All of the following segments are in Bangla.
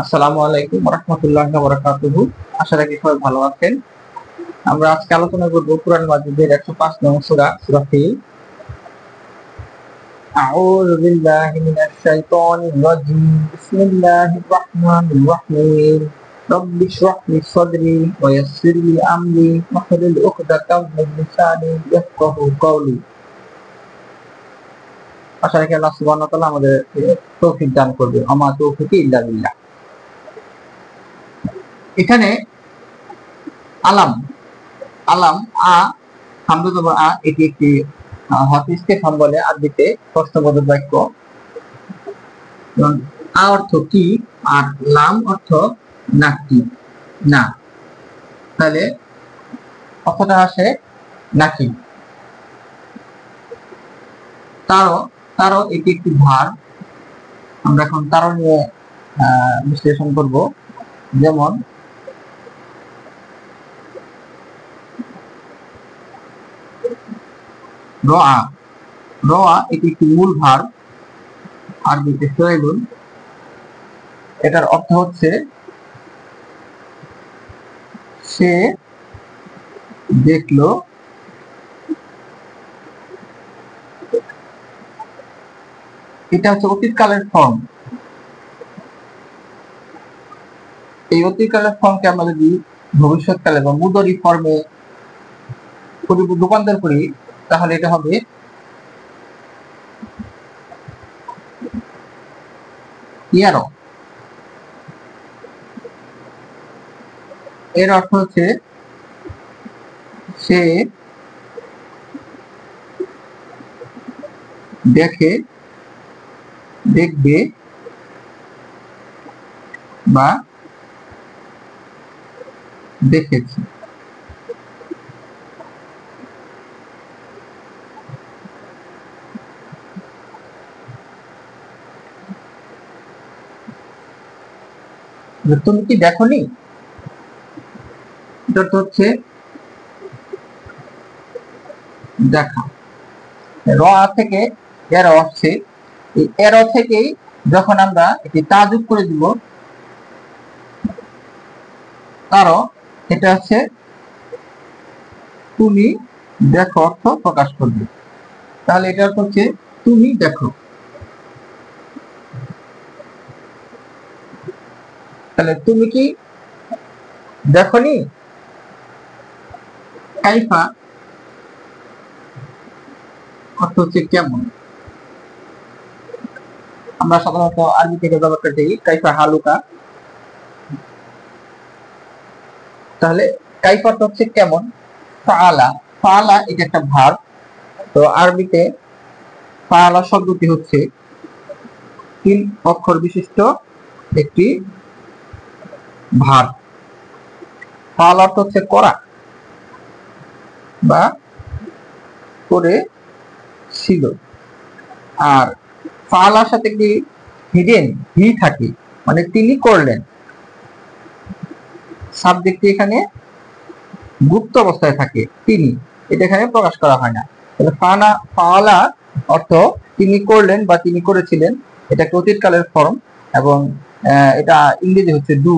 আসসালামু আলাইকুম ওয়া রাহমাতুল্লাহি ওয়া বারাকাতুহু। আশা রাখি সবাই ভালো আছেন। আমরা আজকে আলোচনা করব কুরআন মাজিদের 105 নং সূরা, সূরা ফিল। আউযু বিল্লাহি মিনাশ শাইতানির রাজিম। বিসমিল্লাহির রাহমানির রাহিম। রব্বি ইশরাহ লি সাদরি ওয়া ইয়াসসির লি আমরি ওয়াহলুল উকদাতাম মিন লিসানি ইয়াফকাহু কওলি। আশা রাখি আল্লাহ সুবহানাহু ওয়া তাআলা আমাদেরকে তৌফিক দান করবে। আমা তৌফিকি ইল্লা বিল্লাহ। এখানে আলাম আলাম আ হামজা আ এটি একটি হট স্টেফান বলে আরবিতে প্রশ্নবোধক বাক্য। আ অর্থ কি আর লাম অর্থ না কি না, তাহলে কথাটা আসে নাকি। তারও তারও এটি একটি ভার। আমরা এখন তারও নিয়ে বিশ্লেষণ করব। যেমন রআ রআ এটি একটি মূল ভার আরবিতে ফাইলুন। এটার অর্থ হচ্ছে সে দেখলো। এটা হচ্ছে অতীতকালের ফর্ম। এই অতীতকালের ফর্মকে আমরা যদি ভবিষ্যৎকালে বা মুদরি ফর্মে রূপান্তর করি তাহলে এটা হবে ইয়ারো। এর অর্থ হচ্ছে সে দেখে, দেখবে বা দেখেছে। তুমি কি দেখোনি, এটা তো হচ্ছে দেখা। র থেকে এরো আসছে, এই এরো থেকেই যখন আমরা এটি তাজুব করে দিব তারও, এটা হচ্ছে তুমি দেখো অর্থ প্রকাশ করবে। তাহলে এটা অর্থ হচ্ছে তুমি দেখো। তাহলে তুমি কি দেখোনি। কাইফা অর্থ হচ্ছে কেমন। আমরা সাধারণত আরবি থেকে ব্যবহার করি কাইফা হালুকা। তাহলে কাইফা অর্থ হচ্ছে কেমন। ফাআলা ফাআলা এটা একটা ভার্ব। তো আরবিতে ফাআলা শব্দটি হচ্ছে 3 অক্ষর বিশিষ্ট একটি ভার্ব। ফাআলা অর্থ হচ্ছে করা বা করে ছিল। আর ফাআলার সাথে কি হিডেন হি থাকে, মানে তিনি করলেন। সাবজেক্টটি এখানে গুপ্ত অবস্থায় থাকে, তিনি, এটা এখানে প্রকাশ করা হয় না। তাহলে ফাআলা অর্থ তিনি করলেন বা তিনি করেছিলেন। এটা একটা অতীতকালের ফর্ম এবং এটা ইংরেজি হচ্ছে ডু।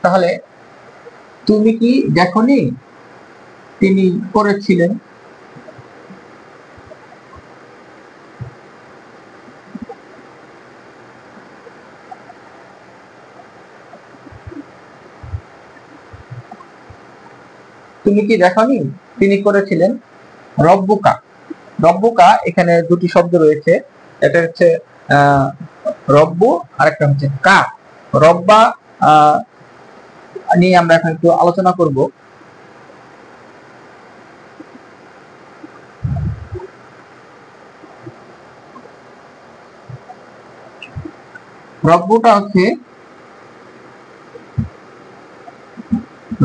তাহলে তুমি কি দেখোনি, তিনি করেছিলেন। তুমি কি দেখোনি, তিনি করেছিলেন। রব্বুকা রব্বুকা এখানে দুটি শব্দ রয়েছে। এটা হচ্ছে রব্বু আর একটা হচ্ছে কা। রব্বা নিয়ে আমরা এখন একটু আলোচনা করব। রব্বুটা হচ্ছে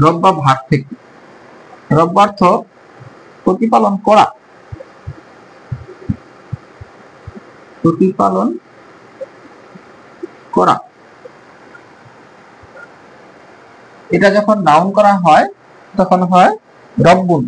রব্বা ভাগ থেকে। রব্বার্থ প্রতিপালন করা, প্রতিপালন করা। এটা যখন নাউন করা হয় তখন হয় রব্বুন।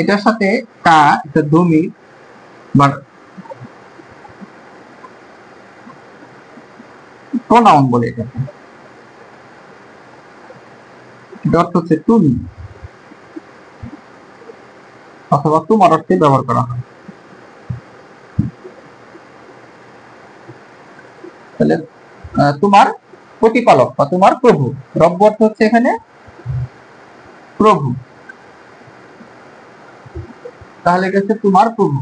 এটার সাথে কা একটা দমির বা প্রোনাউন বলে এটাকে, এটা অর্থ হচ্ছে তুমি অথবা তোমার অর্থে ব্যবহার করা হয়। তাহলে তোমার প্রতিপালক বা তোমার প্রভু, রব্ব অর্থ হচ্ছে এখানে প্রভু, তাহলে এটা হচ্ছে তোমার প্রভু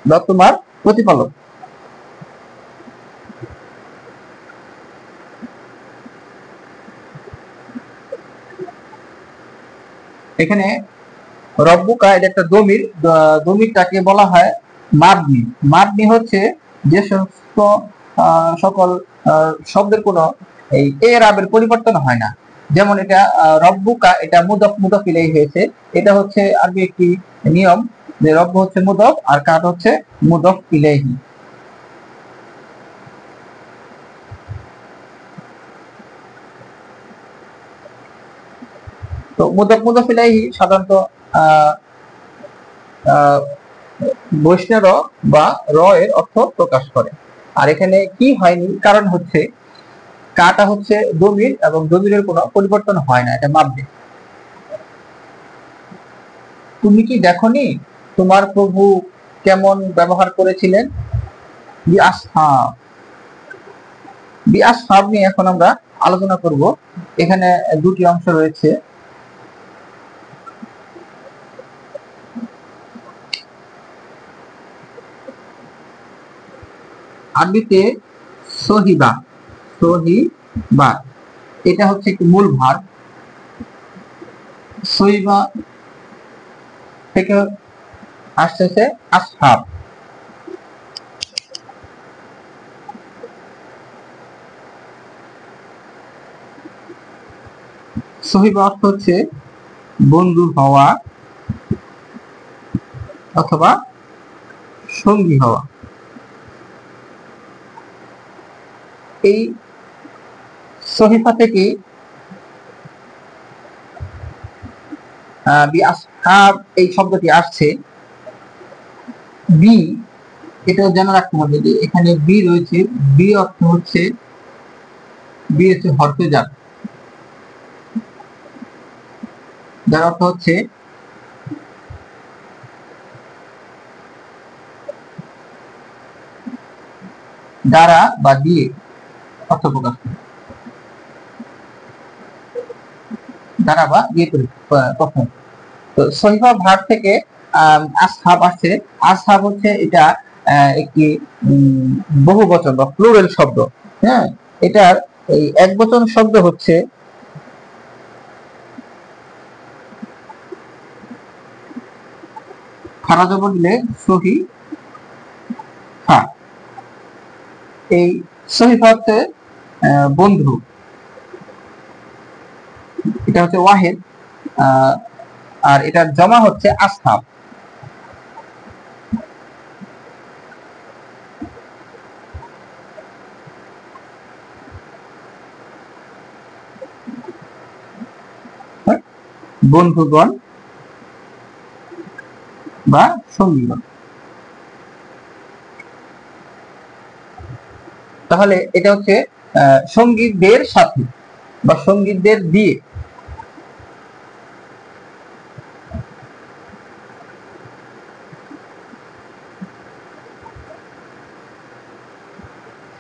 বা তোমার প্রতিপালক। এখানে রব্বুকা এটা একটা দমির, দমিরটাকে বলা হয় মাবনি। মাবনি হচ্ছে যে সমস্ত সকল শব্দের কোনো এই এরাবের পরিবর্তন হয় না। যেমন এটা রব্বুকা, এটা মুদফ মুদফ ইলাইহি হয়েছে। এটা হচ্ছে আরবি একটি নিয়ম যে রব্ব হচ্ছে মুদফ আর কাট হচ্ছে মুদফ ইলাইহি। তো মুদফ মুদফ ইলাইহি সাধারণত বৈষ্ণব বা র এর অর্থ প্রকাশ করে। আর এখানে কি হয়নি, কারণ হচ্ছে কাটা হচ্ছে দমির এবং দমিরের কোনো পরিবর্তন হয় না, এটা মাপবে। তুমি কি দেখনি তোমার প্রভু কেমন ব্যবহার করেছিলেন? বিআসহাব নিয়ে এখন আমরা আলোচনা করব। এখানে দুটি অংশ রয়েছে। আরবিতে সহিবা, সহিবা এটা হচ্ছে একটি মূল ভার্ব। সহিবা থেকে আসতেছে আসহাব। সহিবা অর্থ হচ্ছে বন্ধু হওয়া অথবা সঙ্গী হওয়া। এই সহিফা থেকে এই শব্দটি আসছে। বি, এটাও জানা রাখতে হবে যে এখানে বি রয়েছে। বি অর্থ হচ্ছে হরফে জার, যার অর্থ হচ্ছে দ্বারা বা দিয়ে অর্থ প্রকাশ করে, দ্বারা বা দিয়ে প্রথম। তো সহিফা ভার্ব থেকে আসহাব আসছে। আসহাব হচ্ছে এটা একটি বহু বচন বা প্লুরাল শব্দ। হ্যাঁ, এটার এই এক বচন শব্দ হচ্ছে খারা জবর দিলে সহি হা। এই সহিফা হচ্ছে বন্ধু, এটা হচ্ছে ওয়াহিদ, আর এটার জমা হচ্ছে আসহাব। বন্ধুগণ বা সঙ্গীগণ। তাহলে এটা হচ্ছে সঙ্গীতদের সাথে বা সঙ্গীতদের দিয়ে।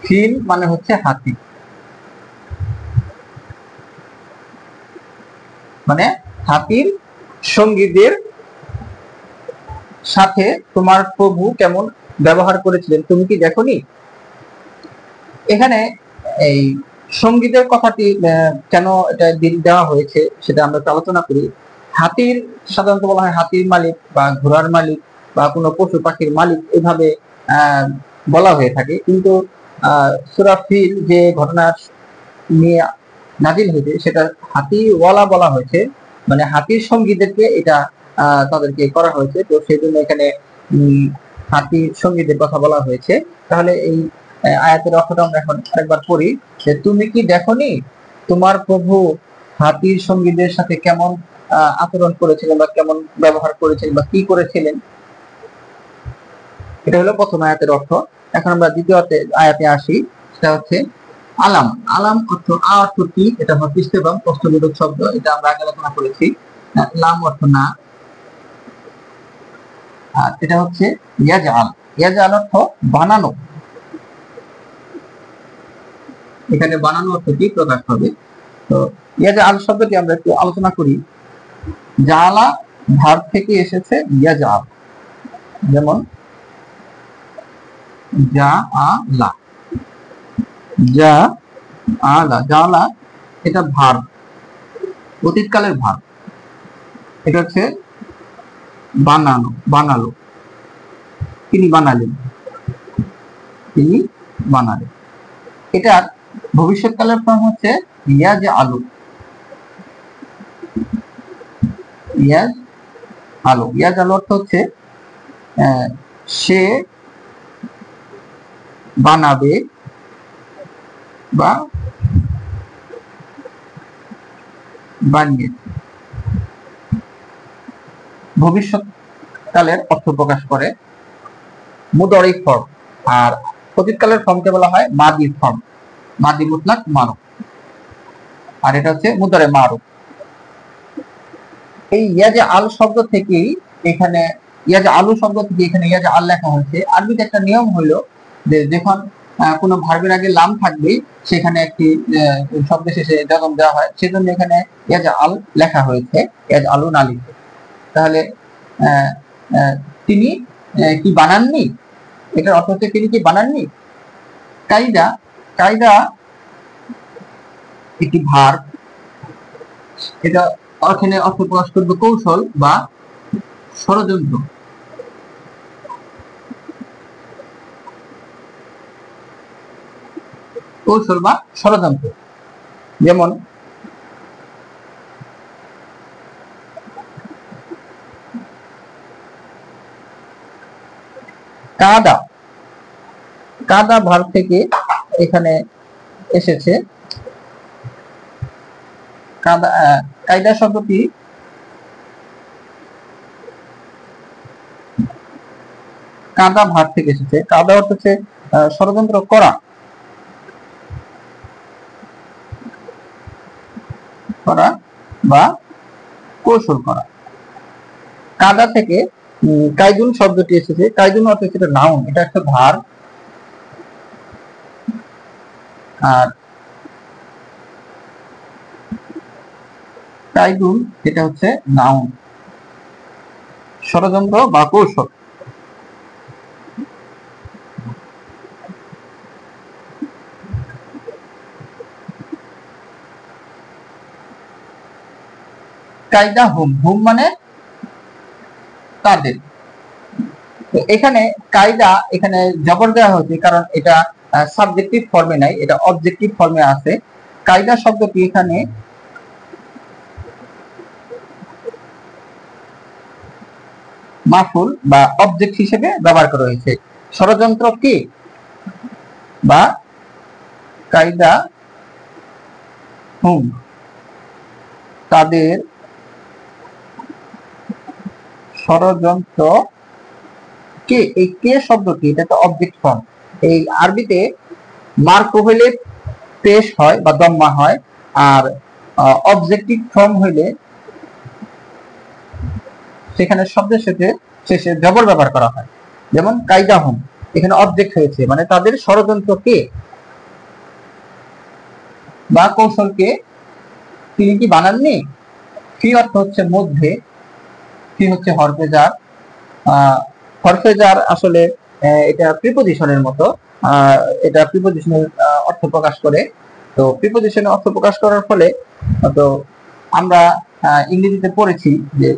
ফিল মানে হচ্ছে হাতি, মানে হাতির সঙ্গীদের সাথে তোমার প্রভু কেমন ব্যবহার করেছিলেন তুমি কি দেখনি? এখানে এই সঙ্গীতের কথাটি কেন এটা দেওয়া হয়েছে সেটা আমরা আলোচনা করি। হাতির সাধারণত বলা হয় হাতির মালিক বা ঘোড়ার মালিক বা কোনো পশু পাখির মালিক, এভাবে বলা হয়ে থাকে। কিন্তু সূরা ফিল যে ঘটনা নিয়ে নাজিল হয়েছে সেটা হাতিওয়ালা বলা হয়েছে, মানে হাতির সঙ্গীদেরকে এটা তাদেরকে করা হয়েছে। তো সেই জন্য এখানে হাতির সঙ্গীদের কথা বলা হয়েছে। তাহলে এই আয়াতের অর্থটা আমরা এখন আরেকবার পড়ি যে তুমি কি দেখনি তোমার প্রভু হাতির সঙ্গীদের সাথে কেমন আচরণ করেছিলেন বা কেমন ব্যবহার করেছিলেন বা কি করেছিলেন, এটা হলো প্রথম আয়াতের অর্থ। এখন আমরা দ্বিতীয় আয়াতে আসি, সেটা হচ্ছে আলাম। আলাম অর্থ অর্থ কি, এটা হচ্ছে ইস্তেফহাম প্রশ্নবোধক শব্দ, এটা আমরা আগে আলোচনা করেছি। লাম অর্থ না, আর এটা হচ্ছে ইয়াজআল। ইয়াজআল অর্থ বানানো, এখানে বানানো অর্থ কি প্রকাশ হবে। তো ইয়াজআল শব্দটি আমরা একটু আলোচনা করি। জালা ভার্ব থেকে এসেছে ইয়াজআল, যেমন জাআলা, জাআলা এটা ভার্ব, অতীতকালের ভার্ব। এটা হচ্ছে বানানো, বানালো, তিনি বানালেন, তিনি বানালেন। এটার ভবিষ্যৎকালের ফর্ম হচ্ছে ইয়াজআলু। ইয়াজআলু, ইয়াজআলু অর্থ হচ্ছে সে বানাবে বা বানিয়েছে। ভবিষ্যৎকালের অর্থ প্রকাশ করে মুদরি ফর্ম, আর অতীতকালের ফর্মকে বলা হয় মাদি ফর্ম, মাদি মুতলাক মারুফ, আর এটা হচ্ছে মুদরে মারুফ। এই ইয়াজআল শব্দ থেকেই এখানে ইয়াজআলু শব্দ থেকে এখানে ইয়াজআল লেখা হয়েছে। আরবিতে একটা নিয়ম হলো যে যখন কোনো ভার্বের আগে লাম থাকবে সেখানে একটি শব্দ শেষে যখন দেওয়া হয়, সেজন্য এখানে ইয়াজআল লেখা হয়েছে, ইয়াজআলু না লিখে। তাহলে তিনি কি বানাননি, এটার অর্থ হচ্ছে তিনি কি বানাননি। কায়দা, কায়দা একটি ভার্ব, এটা এখানে অর্থ প্রকাশ করবে কৌশল বা ষড়যন্ত্র। কৌশল বা ষড়যন্ত্র, যেমন কাদা, কাদা ভার্ব থেকে এখানে এসেছে। কায়দা শব্দটি কাদা ভার্ব থেকে এসেছে। কাদা অর্থ হচ্ছে ষড়যন্ত্র করা, করা বা কৌশল করা। কাদা থেকে কাইদুন শব্দটি এসেছে। কাইদুন অর্থ হচ্ছে নাউন, এটা একটা ভার্ব। আর কাইদুন এটা হচ্ছে নাউন, ষড়যন্ত্র বা কৌশল। কায়দা হুম, হুম মানে তাদের। তো এখানে কায়দা এখানে জবর দেওয়া হয়েছে কারণ এটা সাবজেক্টিভ ফর্মে নাই, এটা অবজেক্টিভ ফর্মে আছে। কায়দা শব্দটি এখানে মাফুল বা অবজেক্ট হিসেবে ব্যবহার করা হয়েছে। ষড়যন্ত্র কি বা কায়দা হুম, তাদের ষড়যন্ত্র কে, এই কে শব্দটি এটা তো অবজেক্ট ফর্ম। এই আরবিতে মার্ক হইলে পেশ হয় বা দম্মা হয়, আর অবজেক্টিভ ফর্ম হইলে সেখানে শব্দের সাথে শেষে জবর ব্যবহার করা হয়। যেমন কায়দা হুম, এখানে অবজেক্ট হয়েছে মানে তাদের ষড়যন্ত্র কে বা কৌশল কে, তিনি কি বানাননি। ফি অর্থ হচ্ছে মধ্যে, ফি হচ্ছে হরফেজার। হরফেজার আসলে এটা প্রিপোজিশনের মতো, এটা প্রিপোজিশনের অর্থ প্রকাশ করে। তো প্রিপোজিশনের অর্থ প্রকাশ করার ফলে তো আমরা ইংরেজিতে পড়েছি যে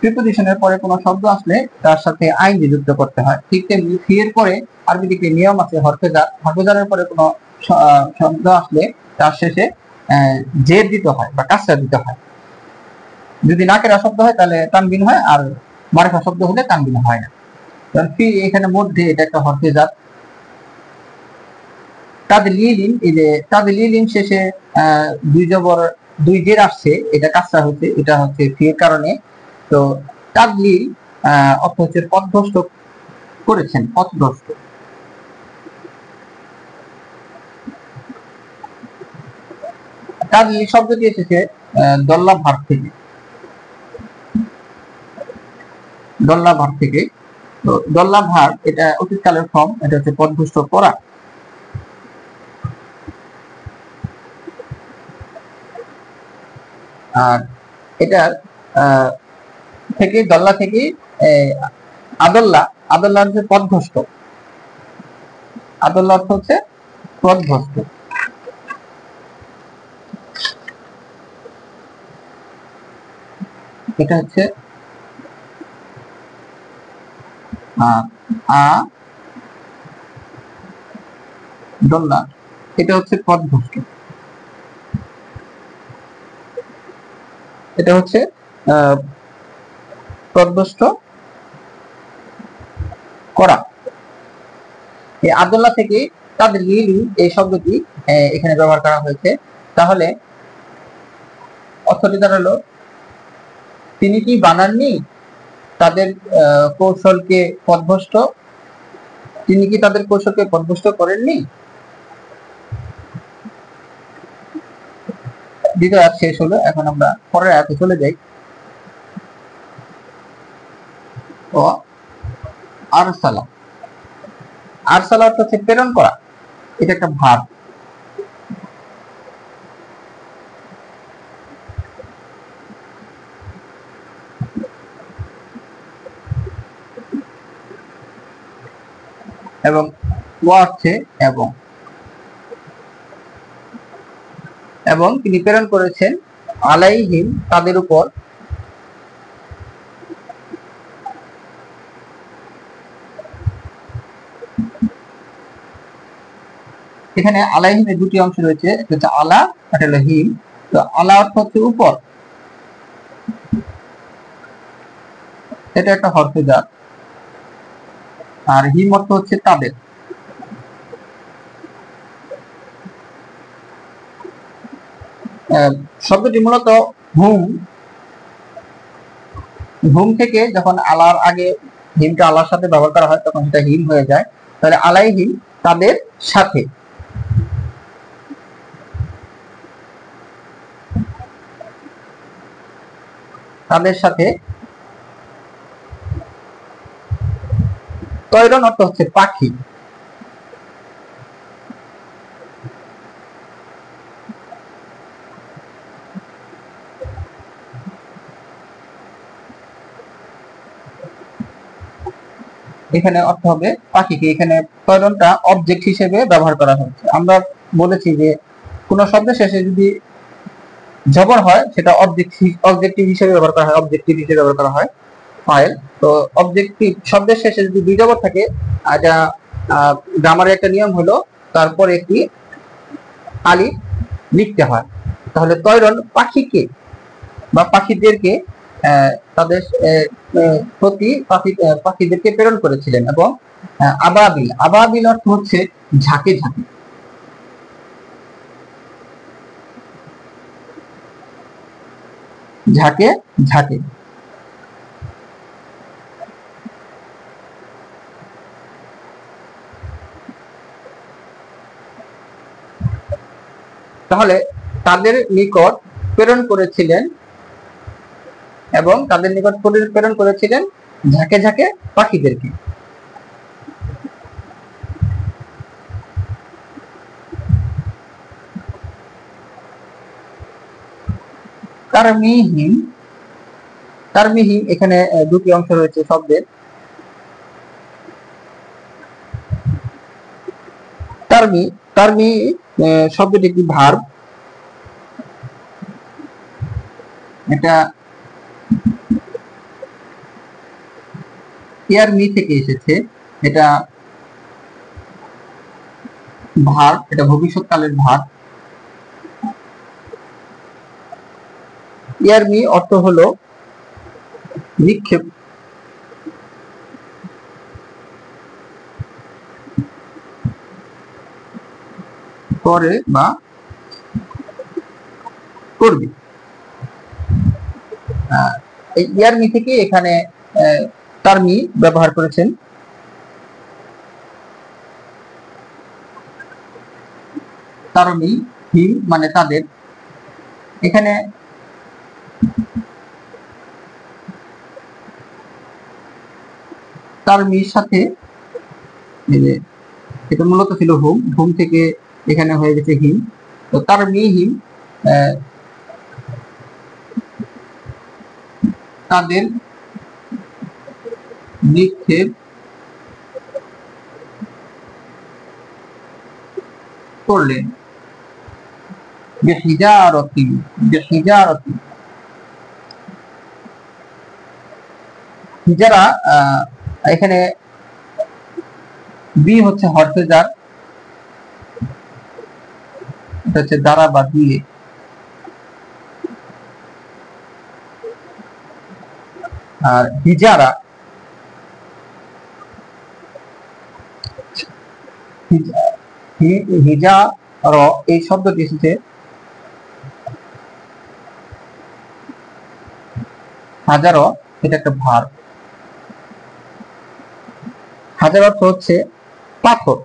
প্রিপোজিশনের পরে কোনো শব্দ আসলে তার সাথে আইনজি যুক্ত করতে হয়। ঠিক তেমনি ফি এর পরে আরবিতে নিয়ম আছে হরফেজার, হরফেজারের পরে কোনো শব্দ আসলে তার শেষে জের দিতে হয় বা কাসরা দিতে হয়। যদি নাকেরা শব্দ হয় তাহলে তানবিন হয়, আর মারিফা শব্দ হলে তানবিন হয় না। কারণ ফি এখানে মধ্যে, এটা একটা হরফেজার। তাদলিলিন, এই যে তাদলিলিন শেষে দুই জবর দুই জের আসছে, এটা কাসরা হচ্ছে, এটা হচ্ছে ফি এর কারণে। তো তাদলিল অর্থ হচ্ছে পথভ্রষ্ট করেছেন, পথভ্রষ্ট। তাদলিল শব্দটি এসেছে দল্লা ভার্ব থেকে, দল্লা ভার্ব থেকে। তো দল্লা ভার্ব এটা অতীতকালের ফর্ম, এটা হচ্ছে পথভ্রষ্ট করা। আর এটার থেকে দল্লা থেকে আদল্লা, আদল্লা হচ্ছে পথভ্রষ্ট, আদল্লা অর্থ হচ্ছে পথভ্রষ্ট। এটা হচ্ছে দল্লা, এটা হচ্ছে পথভ্রষ্ট, এটা হচ্ছে পথভ্রষ্ট করা। এই আদল্লা থেকে তাদের লিলি এই শব্দটি এখানে ব্যবহার করা হয়েছে। তাহলে অর্থটি দাঁড়ালো, তিনি কি বানাননি তাদের কৌশলকে পথভ্রষ্ট, তিনি কি তাদের কৌশলকে পথভ্রষ্ট করেননি। দ্বিতীয় আয়াত শেষ হলো, এখন আমরা পরের আয়াতে চলে যাই। ও আরসালা, আরসালা অর্থ হচ্ছে প্রেরণ করা, এটা একটা ভাব। এবং ওয়া হচ্ছে এবং, এবং তিনি প্রেরণ করেছেন আলাইহিম তাদের উপর, এখানে আলাইহিমের দুটি অংশ রয়েছে, একটা হচ্ছে আলা, একটা হলো হিম। তো আলা অর্থ হচ্ছে উপর, এটা একটা হরফে জার। আর হিম অর্থ হচ্ছে তাদের। শব্দটি মূলত হুম, হুম থেকে যখন আলার আগে হিমটা আলার সাথে ব্যবহার করা হয় তখন সেটা হিম হয়ে যায়। তাহলে আলাইহিম তাদের সাথে, তাদের সাথে। তয়রন অর্থ হচ্ছে পাখি, এখানে অর্থ হবে পাখিকে। এখানে তয়রনটা অবজেক্ট হিসেবে ব্যবহার করা হচ্ছে। আমরা বলেছি যে কোন শব্দের শেষে যদি জবর হয় সেটা অবজেক্টিভ হিসেবে ব্যবহার করা হয়, অবজেক্টিভ হিসেবে ব্যবহার করা হয় ফাইল। তো অবজেক্টিভ শব্দের শেষে যদি দুই জবর থাকে, এটা গ্রামারের একটা নিয়ম হলো তারপর একটি আলিফ লিখতে হয়। তাহলে তয়রন পাখিকে বা পাখিদেরকে তাদের প্রতি পাখিদেরকে প্রেরণ করেছিলেন। এবং আবাবিল, আবাবিল অর্থ হচ্ছে ঝাঁকে ঝাঁকে, ঝাঁকে ঝাঁকে। তাহলে তাদের নিকট প্রেরণ করেছিলেন, এবং তাদের নিকট প্রেরণ করেছিলেন ঝাঁকে ঝাঁকে পাখিদেরকে। তারমিহিম, তারমিহিম এখানে দুটি অংশ রয়েছে শব্দের। তারমি, তারমি শব্দটি একটি ভার্ব, এটা ইয়ারমি থেকে এসেছে। এটা ভার্ব, এটা ভবিষ্যৎকালের ভার্ব। ইয়ারমি অর্থ হলো নিক্ষেপ, করে বা করবে। এই ইয়ারমি থেকে এখানে তারমি ব্যবহার করেছেন। তারমি হিম মানে তাদের, এখানে তারমির সাথে এটা মূলত ছিল হুম, হুম থেকে এখানে হয়ে গেছে হিম। তো তারমি হিম তাদের নিক্ষেপ করলেন বিহিজারতি। বিহিজারতি হিজারা, এখানে বি হচ্ছে হরফে জার, এটা হচ্ছে দ্বারা বা দিয়ে। আর হিজারা, হিজার এই শব্দটি এসেছে হাজারো, এটা একটা ভার। হাজার অর্থ হচ্ছে পাথর।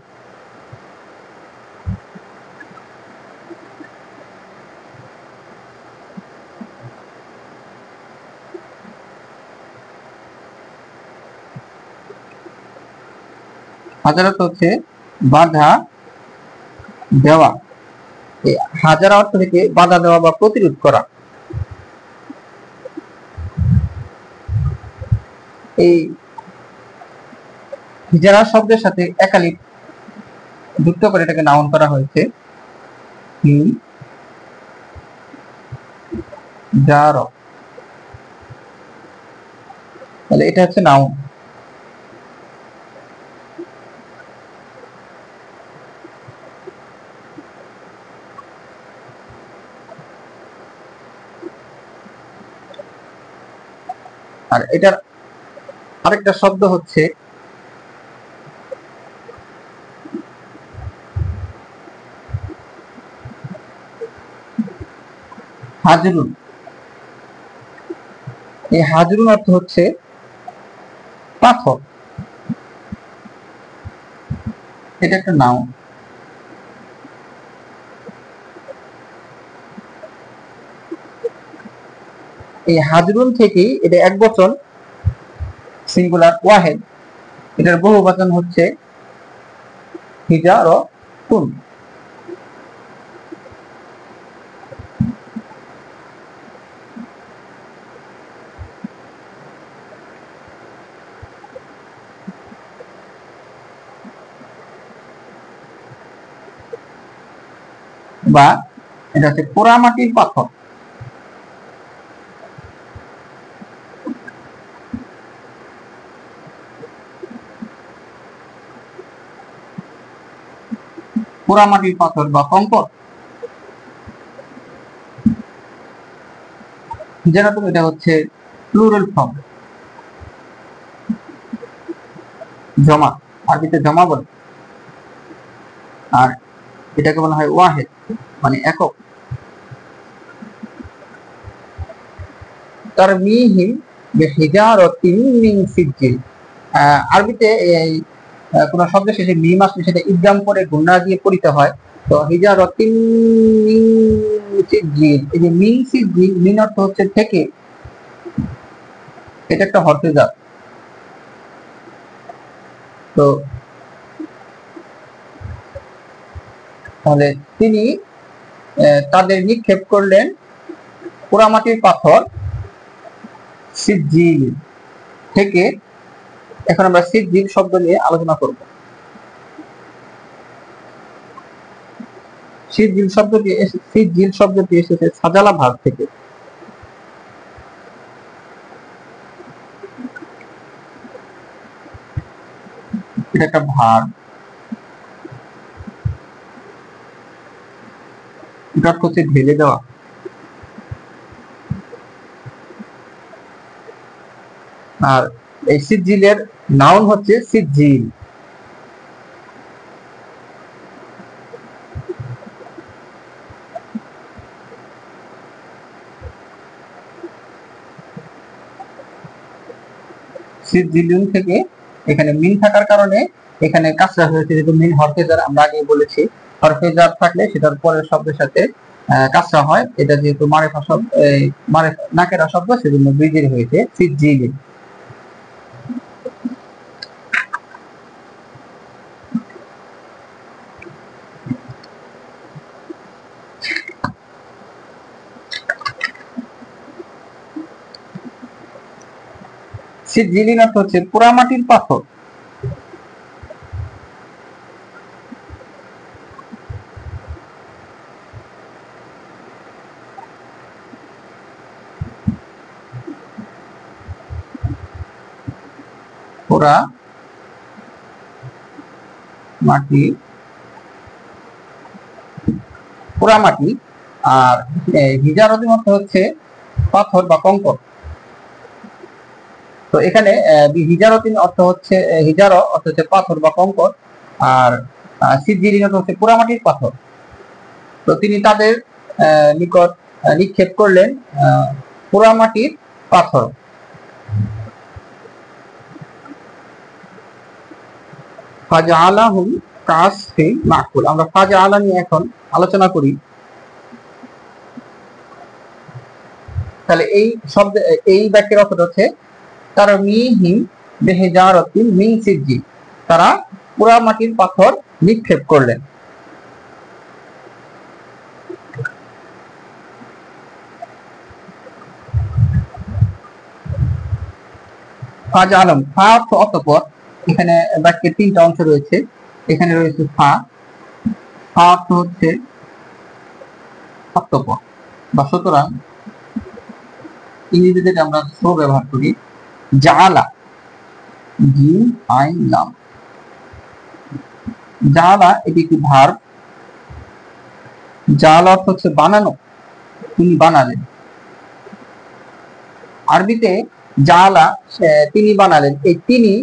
হাজার অর্থ হচ্ছে বাধা দেওয়া। এই হাজার অর্থ থেকে বাধা দেওয়া বা প্রতিরোধ করা। এই হিজারা শব্দের সাথে একালিপ যুক্ত করে এটাকে নাউন করা হয়েছে হিজার। তাহলে এটা হচ্ছে নাউন। আর এটার আরেকটা শব্দ হচ্ছে হাজরুন। এই হাজরুন অর্থ হচ্ছে পাথর, এটা একটা নাউন। এই হাজরুন থেকেই এটা এক বচন সিঙ্গুলার ওয়াহেদ, এটার বহু বচন হচ্ছে হিজারতুন। বা এটা হচ্ছে পোড়ামাটির পাথর। পোড়ামাটির পাথর বা কঙ্কর। হিজারাতুন এটা হচ্ছে প্লুরাল ফর্ম, জমা, আরবিতে জমা বলে। আর এটাকে বলা হয় ওয়াহেদ মানে একক। তারমিহিম বিহিজারাতিন মিন সিজ্জিল। আরবিতে এই কোন শব্দ শেষে মিম আসলে সেটা ইদগাম করে গুণনা দিয়ে পড়িতে হয়। তো হিজারাতিন মিন সিজ্জিল, এই যে মিন সিজ্জিল, মিন অর্থ হচ্ছে থেকে, এটা একটা হরফে জার। তো তাহলে তিনি তাদের নিক্ষেপ করলেন পোড়ামাটির পাথর সিজ্জিল থেকে। এখন আমরা সিজ্জিল শব্দ নিয়ে আলোচনা করব। সিজ্জিল শব্দটি এসেছে সাজালা ভার্ব থেকে। এটা একটা ভার্ব, এটা হচ্ছে ঢেলে দেওয়া। আর এই সিজ্জিলের নাউন হচ্ছে সিজ্জিল। সিজিলিন থেকে এখানে মিন থাকার কারণে এখানে কাসরা হয়েছে, যেহেতু মিন হরফেজার আমরা আগে বলেছি, হরফেজার থাকলে সেটার পরের শব্দের সাথে কাসরা হয়। এটা যেহেতু মারিফা শব্দ, নাকেরা শব্দ, সেজন্য ব্রিজের হয়েছে সিজিলিন। সিজিলিন অর্থ হচ্ছে পোড়ামাটির পাথর। পোড়া মাটি, পোড়ামাটি। আর হিজারতিন অর্থ হচ্ছে পাথর বা কঙ্কর। তো এখানে হিজারতিন অর্থ হচ্ছে হিজার অর্থ হচ্ছে পাথর বা কঙ্কর, আর সিজিলিন অর্থ হচ্ছে পোড়ামাটির পাথর। তো তিনি তাদের নিকট নিক্ষেপ করলেন পোড়ামাটির পাথর। ফাজআলাহুম কাসফিন মাকুল। আমরা ফাজআলা নিয়ে এখন আলোচনা করি। তাহলে এই শব্দ, এই বাক্যের অর্থটা হচ্ছে তারমিহিম বিহিজারাতিন মিন সিজ্জিল, তারা পোড়ামাটির পাথর নিক্ষেপ করলেন। ফাজআলাহুম, ফা অর্থ অতঃপর। এখানে বাক্যের তিনটা অংশ রয়েছে। এখানে রয়েছে ফা, ফা অর্থ হচ্ছে অতঃপর বা সুতরাং। ইংরেজিতে আমরা সো ব্যবহার করি। জাআলা, জিম আইন লাম। জাআলা এটি একটি ভার্ব। জাআলা অর্থ হচ্ছে বানানো, তিনি বানালেন। আরবিতে জাআলা তিনি বানালেন, এই তিনি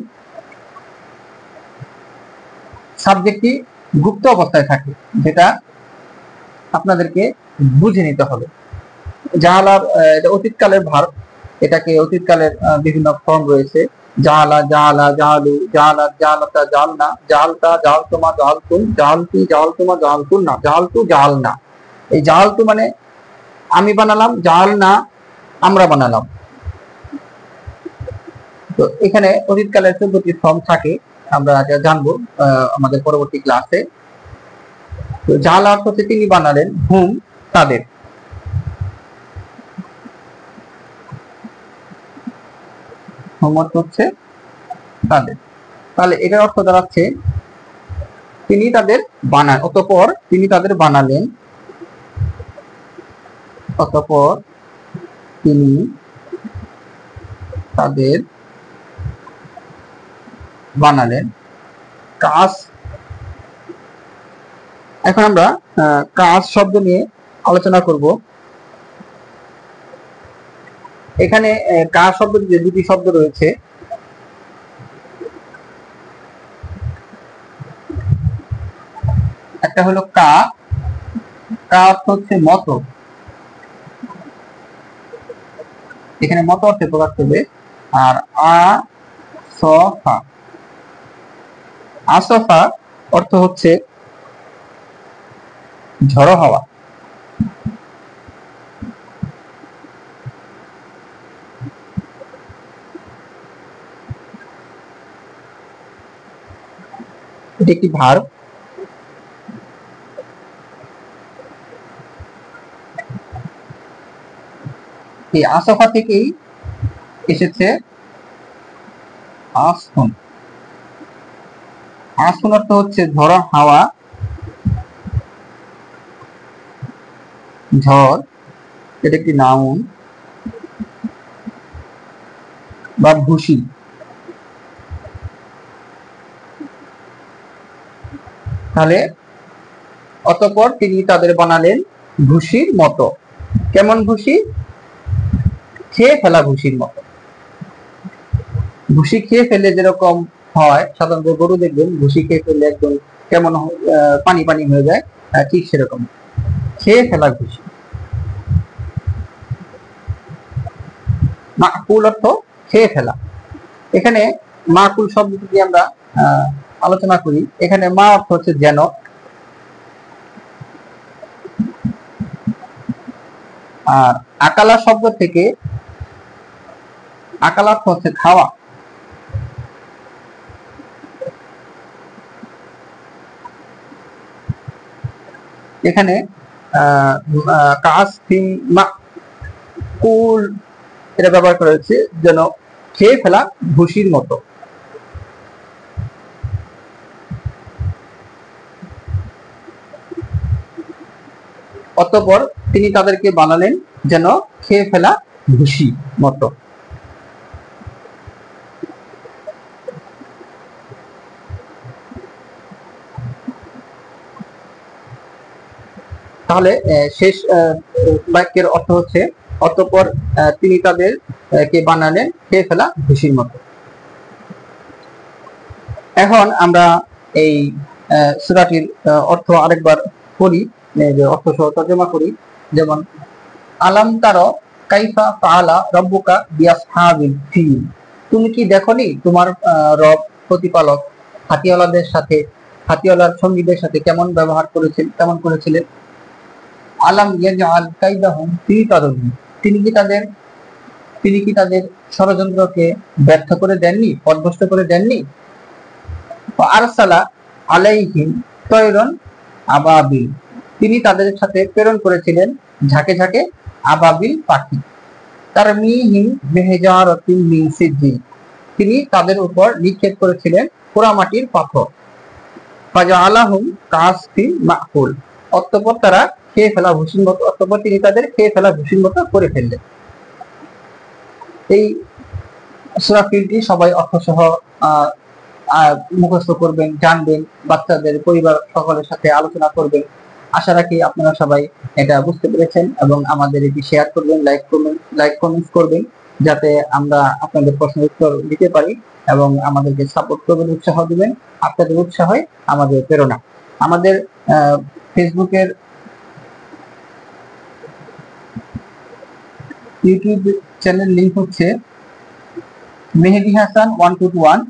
সাবজেক্টটি গুপ্ত অবস্থায় থাকে, যেটা আপনাদেরকে বুঝে নিতে হবে। জাআলার এটা অতীতকালের ভার্ব। এটাকে অতীতকালের বিভিন্ন ফর্ম রয়েছে। জাআলা, জাআলা, জাআলু, জাআলাত, জাআলাতা, জাআলনা, জাআলতা, জাআলতুমা, জাআলতুম, জাআলতি, জাআলতুমা, জাআলতুন্না, জাআলতু, জাআলনা। এই জাআলতু মানে আমি বানালাম, জাআলনা আমরা বানালাম। তো এখানে অতীতকালের 14টি ফর্ম থাকে, আমরা জানবো আমাদের পরবর্তী ক্লাসে। তো জাআলা অর্থ হচ্ছে তিনি বানালেন, হুম তাদের। হুম অর্থ হচ্ছে তাদের। তাহলে এটার অর্থ দাঁড়াচ্ছে তিনি তাদের বানান, অতঃপর তিনি তাদের বানালেন, অতঃপর তিনি তাদের বানালেন। কাজ, এখন আমরা কাজ শব্দ নিয়ে আলোচনা করব। এখানে কাজ শব্দ যে দুটি শব্দ রয়েছে, একটা হলো কা, কা অর্থ হচ্ছে মতো। এখানে মতো অর্থে প্রকাশ করবে। আর আসফা, আসফা অর্থ হচ্ছে ঝড়ো হাওয়া। এটি একটি ভার্ব। এই আসফা থেকেই এসেছে আসফুন। আসফুন অর্থ হচ্ছে ঝড়ো হাওয়া, ঝড়। এটা একটি নাউন বা ভূষি। তাহলে অতঃপর তিনি তাদের বানালেন ভূষির মতো। কেমন ভূষি? খেয়ে ফেলা ভূষির মতো। ভূষি খেয়ে ফেলে যেরকম হয়, সাধারণত গরু দেখবেন ভূষি খেয়ে ফেলে একদম কেমন পানি পানি হয়ে যায়, ঠিক সেরকম খেয়ে ফেলা ভূষি। মাকুল অর্থ খেয়ে ফেলা। এখানে মাকুল শব্দটি দিয়ে আমরা আলোচনা করি। এখানে মা অর্থ হচ্ছে যেন, আর আকালা শব্দ থেকে আকালা অর্থ হচ্ছে খাওয়া। এখানে মাকুল এটা ব্যবহার করা হয়েছে যেন খেয়ে ফেলা ভুসির মতো। অতঃপর তিনি তাদেরকে বানালেন যেন খেয়ে ফেলা ভুসি মতো। তাহলে শেষ বাক্যের অর্থ হচ্ছে অতঃপর তিনি তাদের কে বানালেন খেয়ে ফেলা ভুসির মতো। এখন আমরা এই সূরাটির অর্থ আরেকবার পড়ি, অর্থ সহ তর্জমা করি। যেমন আলাম তারা কাইফা ফাআলা রাব্বুকা বিআসহাবিল ফিল, তুমি কি দেখোনি তোমার রব প্রতিপালক হাতিওয়ালাদের সাথে, হাতিওয়ালার সঙ্গীদের সাথে কেমন ব্যবহার করেছিলেন। আলাম ইয়াজআল কাইদাহুম ফি তাদবির, তিনি কি তাদের ষড়যন্ত্রকে ব্যর্থ করে দেননি, পথভ্রষ্ট করে দেননি। আরসালা আলাইহিম তয়রন আবাবিল, তিনি তাদের সাথে প্রেরণ করেছিলেন ঝাঁকে ঝাঁকে আবাবিল পাখি। তারমিহিম বিহিজারাতিন মিন সিজ্জিল, তিনি তাদের উপর নিক্ষেপ করেছিলেন পোড়ামাটির পাথর। ফাজআলাহুম কাসফিন মাকুল, অতঃপর তারা খেয়ে ফেলা ভুসির মতো, অতঃপর তিনি তাদের খেয়ে ফেলা ভুসির মতো করে ফেললেন। এই সূরা ফিলটি সবাই অর্থসহ মুখস্থ করবেন, জানবেন, বাচ্চাদের পরিবার সকলের সাথে আলোচনা করবেন। আশা রাখি আপনারা সবাই এটা বুঝতে পেরেছেন এবং আমাদের এটি শেয়ার করবেন, লাইক কমেন্টস করবেন, যাতে আমরা আপনাদের প্রশ্নের উত্তর দিতে পারি এবং আমাদেরকে সাপোর্ট করবেন, উৎসাহ দিবেন। আপনাদের উৎসাহই আমাদের প্রেরণা। আমাদের ফেসবুকের ইউটিউব চ্যানেল লিংক হচ্ছে মেহেদী হাসান 1221,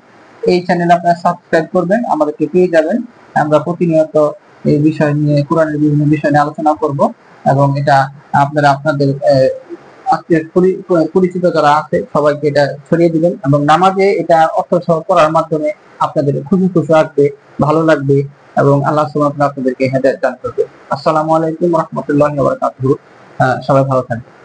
এই চ্যানেল আপনারা সাবস্ক্রাইব করবেন, আমাদেরকে পেয়ে যাবেন। আমরা প্রতিনিয়ত এই বিষয় নিয়ে, কোরআনের বিভিন্ন বিষয় নিয়ে আলোচনা করব এবং এটা আপনারা আপনাদের আত্মীয় পরিচিত যারা আছে সবাইকে এটা ছড়িয়ে দিবেন এবং নামাজে এটা অর্থ সহ পড়ার মাধ্যমে আপনাদের খুশি আসবে, ভালো লাগবে এবং আল্লাহ সুবহানাহু ওয়া তাআলা আপনাদেরকে হেদায়েত দান করবে। আসসালামু আলাইকুম ওয়া রাহমাতুল্লাহি ওয়া বারাকাতুহু। সবাই ভালো থাকবেন।